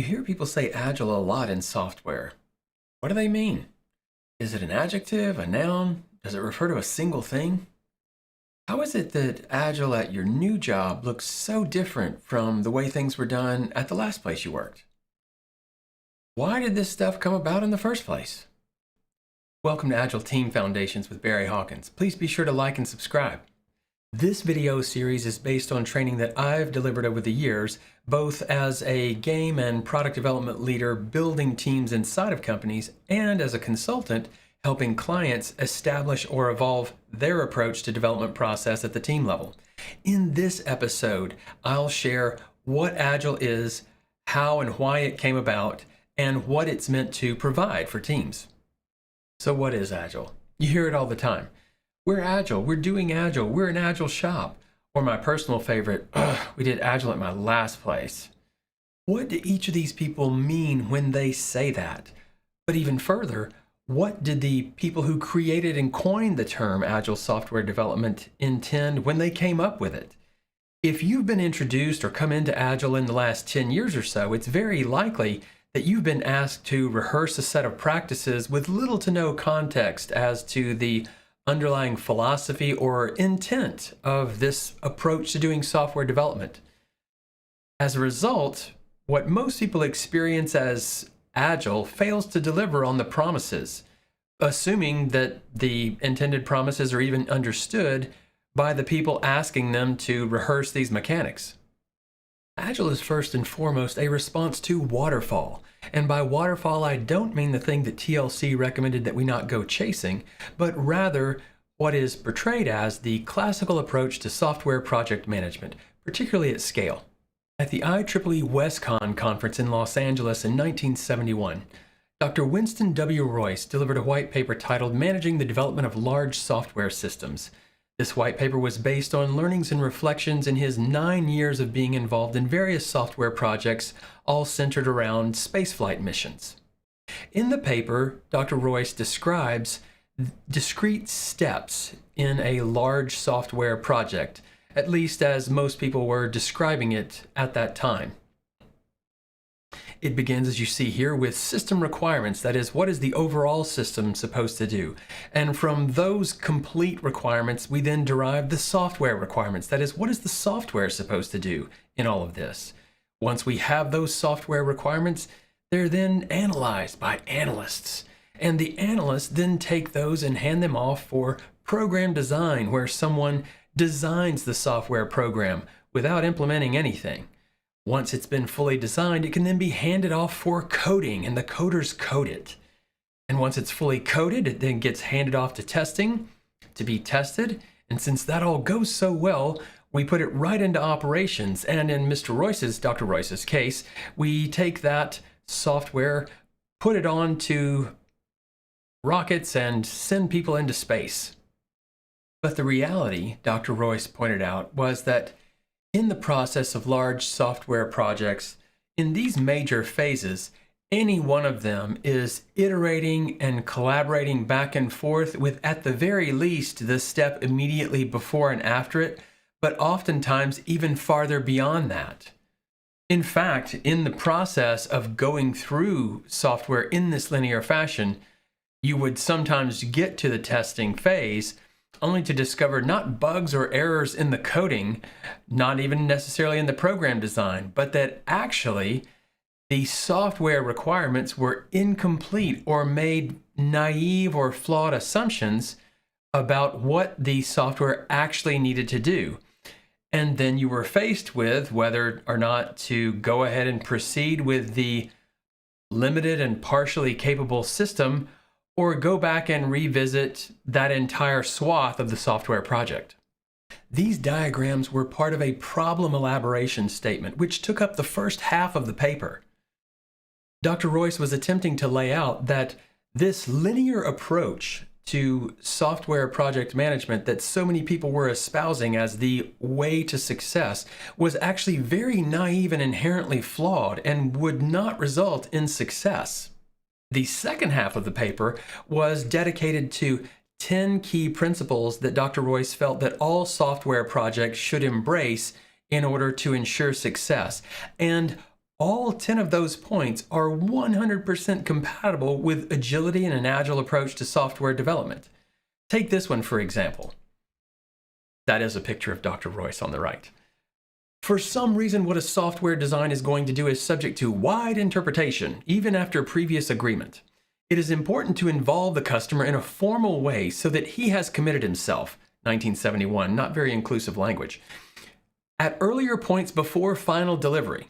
You hear people say Agile a lot in software. What do they mean? Is it an adjective, a noun? Does it refer to a single thing? How is it that Agile at your new job looks so different from the way things were done at the last place you worked? Why did this stuff come about in the first place? Welcome to Agile Team Foundations with Barry Hawkins. Please be sure to like and subscribe. This video series is based on training that I've delivered over the years, both as a game and product development leader building teams inside of companies and as a consultant helping clients establish or evolve their approach to development process at the team level. In this episode, I'll share what Agile is, how and why it came about, and what it's meant to provide for teams. So what is Agile? You hear it all the time. We're Agile, we're doing Agile, we're an Agile shop. Or my personal favorite, we did Agile at my last place. What do each of these people mean when they say that? But even further, what did the people who created and coined the term Agile software development intend when they came up with it? If you've been introduced or come into Agile in the last 10 years or so, it's very likely that you've been asked to rehearse a set of practices with little to no context as to the underlying philosophy or intent of this approach to doing software development. As a result, what most people experience as Agile fails to deliver on the promises, assuming that the intended promises are even understood by the people asking them to rehearse these mechanics. Agile is first and foremost a response to Waterfall. And by Waterfall, I don't mean the thing that TLC recommended that we not go chasing, but rather what is portrayed as the classical approach to software project management, particularly at scale. At the IEEE WestCon conference in Los Angeles in 1971, Dr. Winston W. Royce delivered a white paper titled Managing the Development of Large Software Systems. This white paper was based on learnings and reflections in his 9 years of being involved in various software projects, all centered around spaceflight missions. In the paper, Dr. Royce describes discrete steps in a large software project, at least as most people were describing it at that time. It begins, as you see here, with system requirements. That is, what is the overall system supposed to do? And from those complete requirements, we then derive the software requirements. That is, what is the software supposed to do in all of this? Once we have those software requirements, they're then analyzed by analysts. And the analysts then take those and hand them off for program design, where someone designs the software program without implementing anything. Once it's been fully designed, it can then be handed off for coding, and the coders code it. And once it's fully coded, it then gets handed off to testing to be tested. And since that all goes so well, we put it right into operations. And in Dr. Royce's case, we take that software, put it onto rockets, and send people into space. But the reality, Dr. Royce pointed out, was that in the process of large software projects, in these major phases, any one of them is iterating and collaborating back and forth with, at the very least, the step immediately before and after it, but oftentimes even farther beyond that. In fact, in the process of going through software in this linear fashion, you would sometimes get to the testing phase only to discover not bugs or errors in the coding, not even necessarily in the program design, but that actually the software requirements were incomplete or made naive or flawed assumptions about what the software actually needed to do. And then you were faced with whether or not to go ahead and proceed with the limited and partially capable system, or go back and revisit that entire swath of the software project. These diagrams were part of a problem elaboration statement, which took up the first half of the paper. Dr. Royce was attempting to lay out that this linear approach to software project management that so many people were espousing as the way to success was actually very naive and inherently flawed and would not result in success. The second half of the paper was dedicated to 10 key principles that Dr. Royce felt that all software projects should embrace in order to ensure success. And all 10 of those points are 100% compatible with agility and an agile approach to software development. Take this one, for example. That is a picture of Dr. Royce on the right. For some reason, what a software design is going to do is subject to wide interpretation, even after previous agreement. It is important to involve the customer in a formal way so that he has committed himself. 1971, not very inclusive language. At earlier points before final delivery,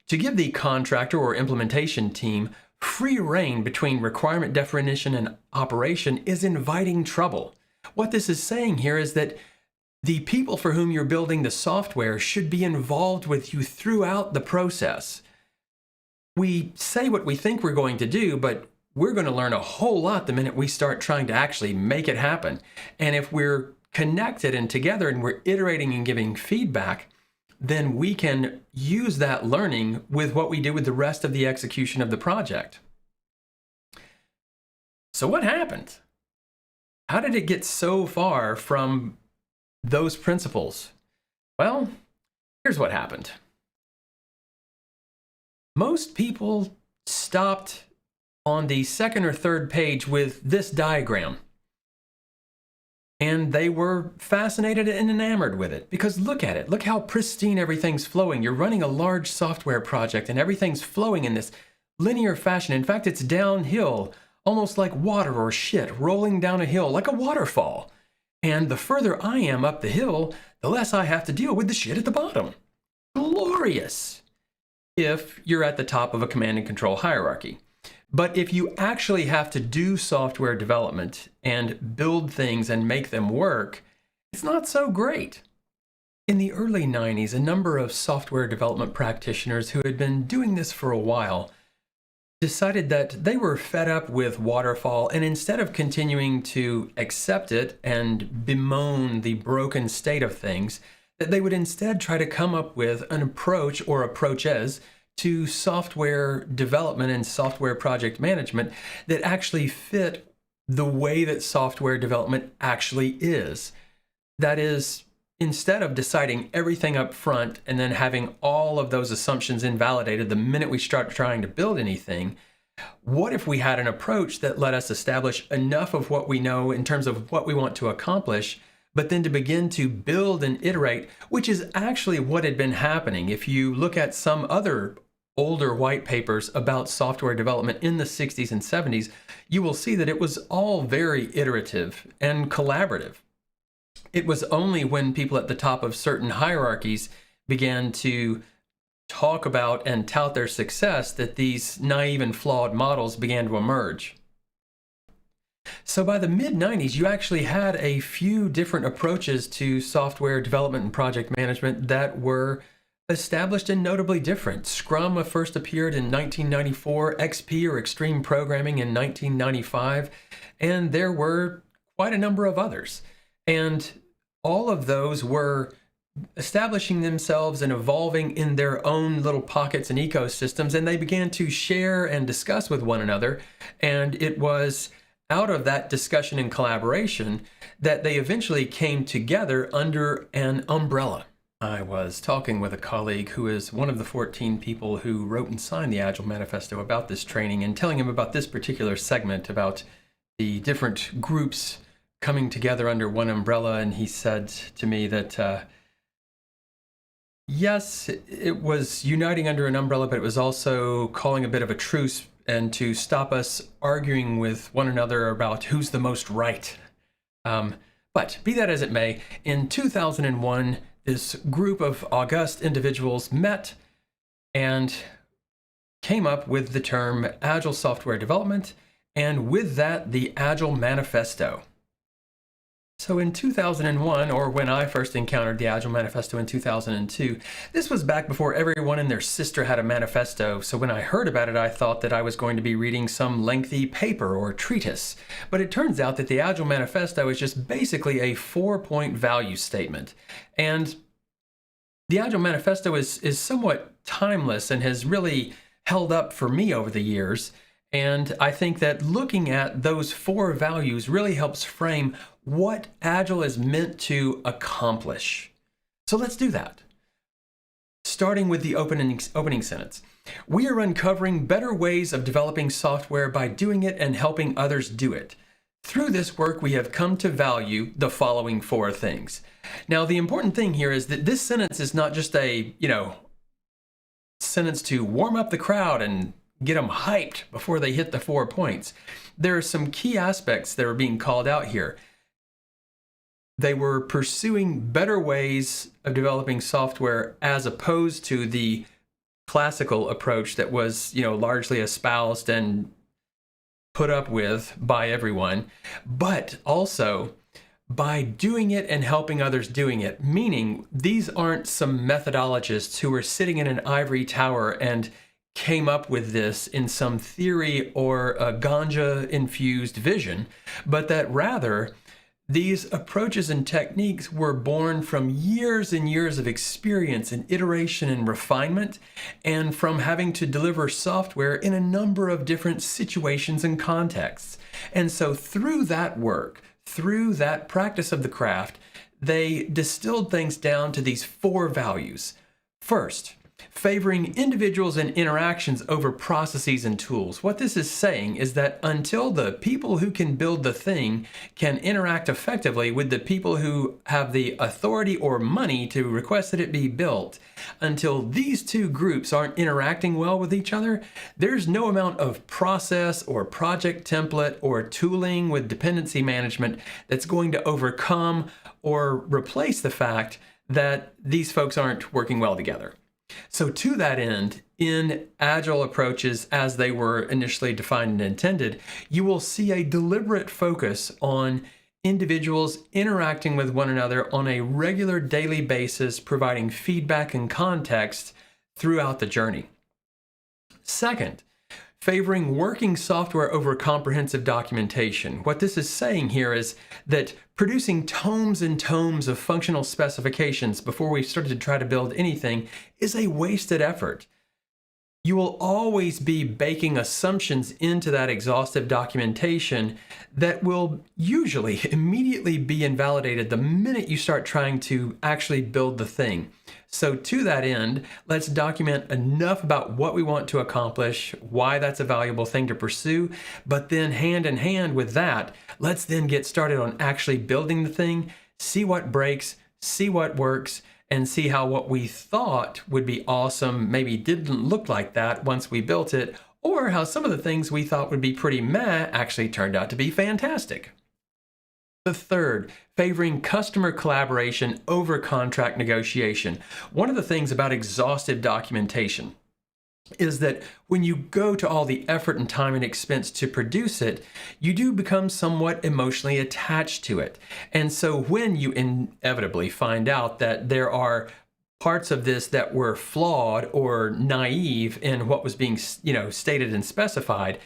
to give the contractor or implementation team free rein between requirement definition and operation is inviting trouble. What this is saying here is that the people for whom you're building the software should be involved with you throughout the process. We say what we think we're going to do, but we're going to learn a whole lot the minute we start trying to actually make it happen. And if we're connected and together and we're iterating and giving feedback, then we can use that learning with what we do with the rest of the execution of the project. So what happened? How did it get so far from those principles? Well, here's what happened. Most people stopped on the second or third page with this diagram. And they were fascinated and enamored with it because look at it. Look how pristine everything's flowing. You're running a large software project and everything's flowing in this linear fashion. In fact, it's downhill, almost like water or shit rolling down a hill like a waterfall. And the further I am up the hill, the less I have to deal with the shit at the bottom. Glorious if you're at the top of a command and control hierarchy. But if you actually have to do software development and build things and make them work, it's not so great. In the early 90s, a number of software development practitioners who had been doing this for a while decided that they were fed up with Waterfall, and instead of continuing to accept it and bemoan the broken state of things, that they would instead try to come up with an approach or approaches to software development and software project management that actually fit the way that software development actually is. That is, instead of deciding everything up front and then having all of those assumptions invalidated the minute we start trying to build anything, what if we had an approach that let us establish enough of what we know in terms of what we want to accomplish, but then to begin to build and iterate, which is actually what had been happening. If you look at some other older white papers about software development in the 60s and 70s, you will see that it was all very iterative and collaborative. It was only when people at the top of certain hierarchies began to talk about and tout their success that these naive and flawed models began to emerge. So by the mid-90s, you actually had a few different approaches to software development and project management that were established and notably different. Scrum first appeared in 1994, XP or Extreme Programming in 1995, and there were quite a number of others. And all of those were establishing themselves and evolving in their own little pockets and ecosystems, and they began to share and discuss with one another, and it was out of that discussion and collaboration that they eventually came together under an umbrella. I was talking with a colleague who is one of the 14 people who wrote and signed the Agile Manifesto about this training, and telling him about this particular segment about the different groups coming together under one umbrella, and he said to me that yes, it was uniting under an umbrella, but it was also calling a bit of a truce and to stop us arguing with one another about who's the most right. But be that as it may, in 2001, this group of august individuals met and came up with the term Agile Software Development, and with that, the Agile Manifesto. So in 2001, or when I first encountered the Agile Manifesto in 2002, this was back before everyone and their sister had a manifesto. So when I heard about it, I thought that I was going to be reading some lengthy paper or treatise. But it turns out that the Agile Manifesto is just basically a 4-point value statement. And the Agile Manifesto is somewhat timeless and has really held up for me over the years. And I think that looking at those 4 values really helps frame what Agile is meant to accomplish. So let's do that. Starting with the opening sentence. We are uncovering better ways of developing software by doing it and helping others do it. Through this work, we have come to value the following four things. Now, the important thing here is that this sentence is not just a, sentence to warm up the crowd and get them hyped before they hit the 4 points. There are some key aspects that are being called out here. They were pursuing better ways of developing software as opposed to the classical approach that was, largely espoused and put up with by everyone, but also by doing it and helping others doing it, meaning these aren't some methodologists who were sitting in an ivory tower and came up with this in some theory or a ganja-infused vision, but that rather these approaches and techniques were born from years and years of experience and iteration and refinement, and from having to deliver software in a number of different situations and contexts. And so through that work, through that practice of the craft, they distilled things down to these four values. First, favoring individuals and interactions over processes and tools. What this is saying is that until the people who can build the thing can interact effectively with the people who have the authority or money to request that it be built, until these two groups aren't interacting well with each other, there's no amount of process or project template or tooling with dependency management that's going to overcome or replace the fact that these folks aren't working well together. So to that end, in Agile approaches as they were initially defined and intended, you will see a deliberate focus on individuals interacting with one another on a regular daily basis, providing feedback and context throughout the journey. Second, favoring working software over comprehensive documentation. What this is saying here is that producing tomes and tomes of functional specifications before we started to try to build anything is a wasted effort. You will always be baking assumptions into that exhaustive documentation that will usually immediately be invalidated the minute you start trying to actually build the thing. So to that end, let's document enough about what we want to accomplish, why that's a valuable thing to pursue, but then hand in hand with that, let's then get started on actually building the thing, see what breaks, see what works, and see how what we thought would be awesome maybe didn't look like that once we built it, or how some of the things we thought would be pretty meh actually turned out to be fantastic. The third, favoring customer collaboration over contract negotiation. One of the things about exhaustive documentation is that when you go to all the effort and time and expense to produce it, you do become somewhat emotionally attached to it. And so when you inevitably find out that there are parts of this that were flawed or naive in what was being, stated and specified,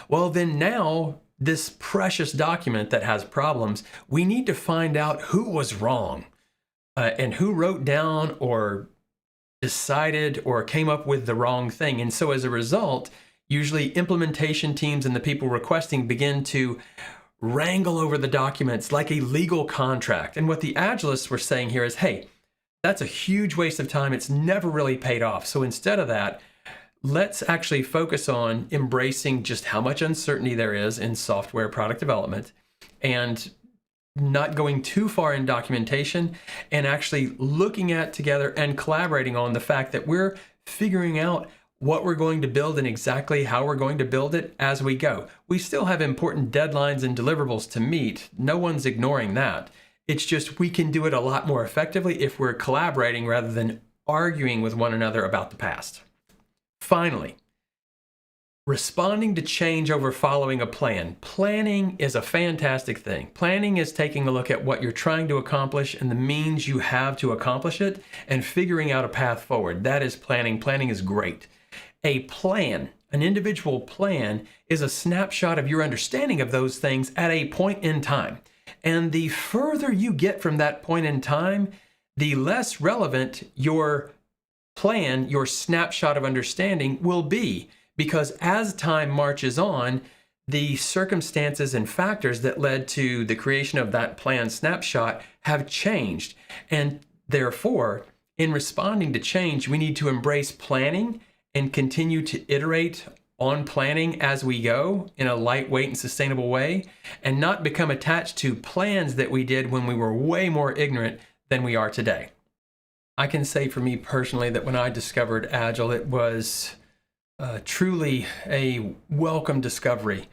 well, then now this precious document that has problems, we need to find out who was wrong and who wrote down or decided or came up with the wrong thing. And so as a result, usually implementation teams and the people requesting begin to wrangle over the documents like a legal contract. And what the Agilists were saying here is, hey, that's a huge waste of time. It's never really paid off. So instead of that, let's actually focus on embracing just how much uncertainty there is in software product development and not going too far in documentation, and actually looking at together and collaborating on the fact that we're figuring out what we're going to build and exactly how we're going to build it as we go. We still have important deadlines and deliverables to meet. No one's ignoring that. It's just we can do it a lot more effectively if we're collaborating rather than arguing with one another about the past. Finally, responding to change over following a plan. Planning is a fantastic thing. Planning is taking a look at what you're trying to accomplish and the means you have to accomplish it and figuring out a path forward. That is planning. Planning is great. A plan, an individual plan, is a snapshot of your understanding of those things at a point in time. And the further you get from that point in time, the less relevant your plan, your snapshot of understanding will be. Because as time marches on, the circumstances and factors that led to the creation of that plan snapshot have changed. And therefore, in responding to change, we need to embrace planning and continue to iterate on planning as we go in a lightweight and sustainable way, and not become attached to plans that we did when we were way more ignorant than we are today. I can say for me personally that when I discovered Agile, it was truly a welcome discovery.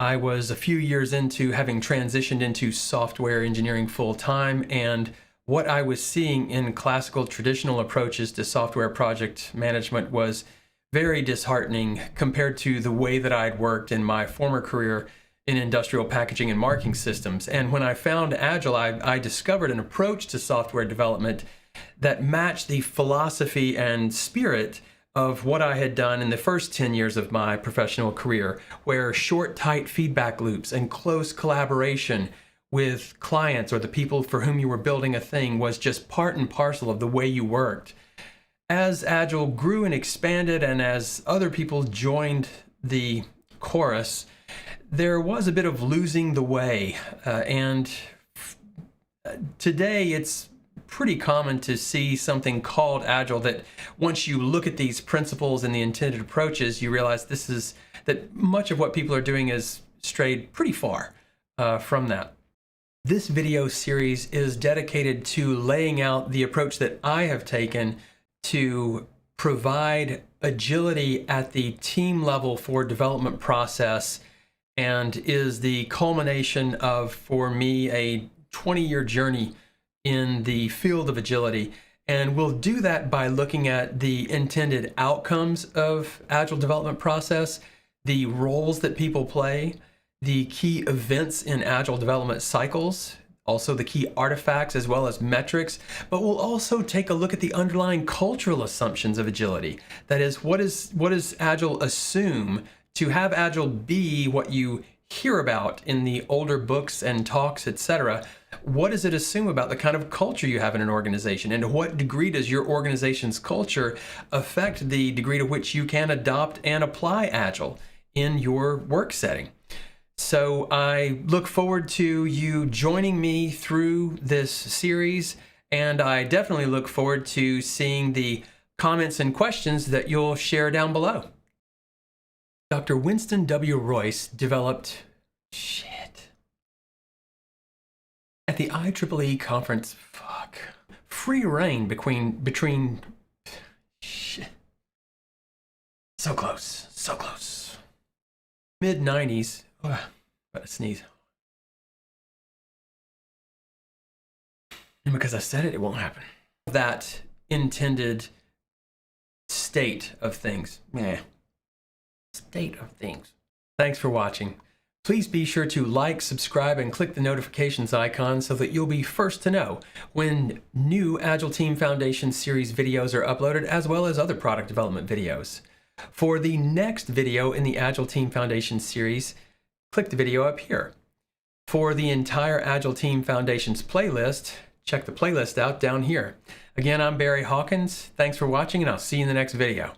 I was a few years into having transitioned into software engineering full time, and what I was seeing in classical traditional approaches to software project management was very disheartening compared to the way that I'd worked in my former career in industrial packaging and marking systems. And when I found Agile, I discovered an approach to software development that matched the philosophy and spirit of what I had done in the first 10 years of my professional career, where short, tight feedback loops and close collaboration with clients or the people for whom you were building a thing was just part and parcel of the way you worked. As Agile grew and expanded, and as other people joined the chorus, there was a bit of losing the way. And today it's pretty common to see something called Agile that once you look at these principles and the intended approaches, you realize that much of what people are doing is strayed pretty far from that. This video series is dedicated to laying out the approach that I have taken to provide agility at the team level for development process, and is the culmination of, for me, a 20-year journey in the field of agility. And we'll do that by looking at the intended outcomes of Agile development process, the roles that people play, the key events in Agile development cycles, also the key artifacts as well as metrics, but we'll also take a look at the underlying cultural assumptions of agility. That is, what does Agile assume to have Agile be what you hear about in the older books and talks, etc.? What does it assume about the kind of culture you have in an organization? And to what degree does your organization's culture affect the degree to which you can adopt and apply Agile in your work setting? So I look forward to you joining me through this series, and I definitely look forward to seeing the comments and questions that you'll share down below. Dr. Winston W. Royce developed at the IEEE conference, free reign between so close. Mid-90s. But a sneeze. And because I said it, it won't happen. That intended state of things. State of things. Thanks for watching. Please be sure to like, subscribe, and click the notifications icon so that you'll be first to know when new Agile Team Foundation series videos are uploaded, as well as other product development videos. For the next video in the Agile Team Foundation series, click the video up here. For the entire Agile Team Foundations playlist, check the playlist out down here. Again, I'm Hawkins. Thanks for watching, and I'll see you in the next video.